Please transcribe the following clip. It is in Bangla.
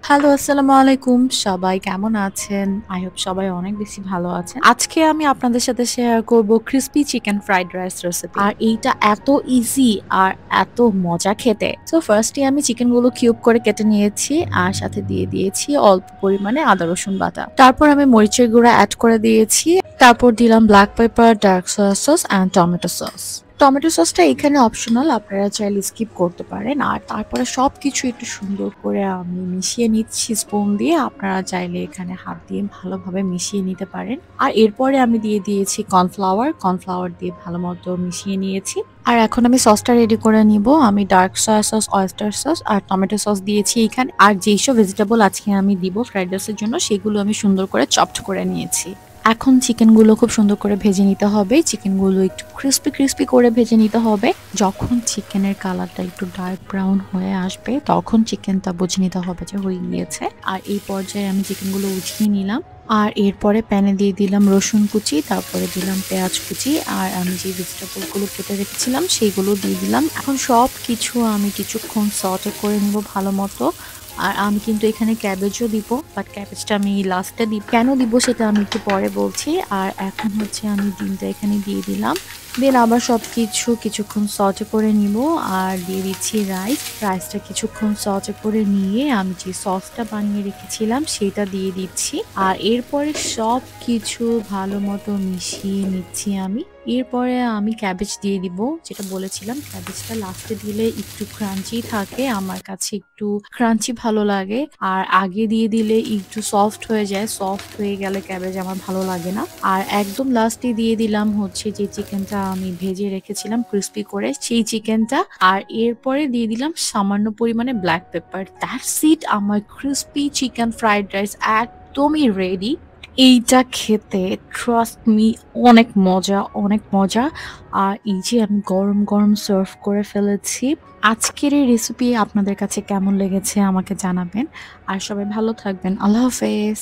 হ্যালো, আসসালামু আলাইকুম। সবাই কেমন আছেন? I hope সবাই অনেক বেশি ভালো আছেন। আজকে আমি আপনাদের সাথে শেয়ার করব crispy chicken fried rice recipe. আর এইটা এত ইজি আর এত মজা খেতে। সো ফার্স্টে আমি চিকেনগুলো কিউব করে কেটে নিয়েছি আর সাথে দিয়ে দিয়েছি অল্প পরিমাণে আদা রসুন বাটা। তারপর আমি মরিচের গুঁড়া এড করে দিয়েছি। তারপর দিলাম black pepper, dark soya sauce and tomato sauce. Tomato সসটা এখানে অপশনাল, আপনারা চাইলে স্কিপ করতে পারেন। আর তারপরে সবকিছু একটু সুন্দর করে আমি মিশিয়ে নিচ্ছি স্পুন দিয়ে। আপনারা চাইলে এখানে হাত দিয়ে ভালোভাবে মিশিয়ে নিতে পারেন। আর এরপরে আমি দিয়ে দিয়েছি কর্নফ্লাওয়ার দিয়ে ভালো মতো মিশিয়ে নিয়েছি। আর এখন আমি সসটা রেডি করে নিব। আমি dark soya sauce, oyster sauce আর টমেটো সস দিয়েছি এখানে। আর যেইসব ভেজিটেবল আজকে আমি দিব ফ্রাইড রাইসের জন্য সেগুলো আমি সুন্দর করে চপড করে নিয়েছি। এখন চিকেনগুলো খুব সুন্দর করে ভেজে নিতে হবে। চিকেনগুলো একটু ক্রিস্পি করে ভেজে নিতে হবে। যখন চিকেনের কালারটা একটু ডার্ক ব্রাউন হয়ে আসবে তখন চিকেনটা বুঝে নিতে হবে যে হয়ে গিয়েছে। আর এই পর্যায়ে আমি চিকেনগুলো উঠিয়ে নিলাম। আর এরপরে প্যানে দিয়ে দিলাম রসুন কুচি, তারপরে দিলাম পেঁয়াজ কুচি আর আমি যে ভেজিটেবলগুলো কেটে রেখেছিলাম সেইগুলো দিয়ে দিলাম। এখন সব কিছু আমি কিছুক্ষণ সটে করে নিব ভালো মতো। আর আমি কিন্তু এখানে ক্যাবেজও দিব, বাট ক্যাবেজটা আমি লাস্টে দিব। কেন দিব সেটা আমি একটু পরে বলছি। আর এখন হচ্ছে আমি ডিমটা এখানে দিয়ে দিলাম। দেন আবার সব কিছুক্ষণ সটে করে নিব। আর দিয়ে দিচ্ছি রাইসটা কিছুক্ষণ সটে করে নিয়ে আমি যে সসটা বানিয়ে রেখেছিলাম সেটা দিয়ে দিচ্ছি। আর এরপরে সব কিছু ভালো মতো মিশিয়ে নিচ্ছি আমি। এরপরে আমি ক্যাবেজ দিয়ে দিব, যেটা বলেছিলাম ক্যাবেজটা লাস্টে দিলে একটু ক্রাঞ্চি থাকে, আমার কাছে একটু ক্রাঞ্চি ভালো লাগে। আর আগে দিয়ে দিলে একটু সফট হয়ে যায়, সফট হয়ে গেলে ক্যাবেজ আমার ভালো লাগে না। আর একদম লাস্টে দিয়ে দিলাম হচ্ছে যে চিকেনটা আমি ভেজে রেখেছিলাম ক্রিস্পি করে সেই চিকেনটা। আর এরপরে দিয়ে দিলাম সামান্য পরিমাণে ব্ল্যাক পেপার। দ্যাটস ইট, আমার ক্রিস্পি চিকেন ফ্রাইড রাইস একদমই রেডি। এইটা খেতে ট্রাস্ট মি অনেক মজা। আর এই যে আমি গরম গরম সার্ভ করে ফেলেছি। আজকের এই রেসিপি আপনাদের কাছে কেমন লেগেছে আমাকে জানাবেন। আর সবাই ভালো থাকবেন। আল্লাহ হাফেজ।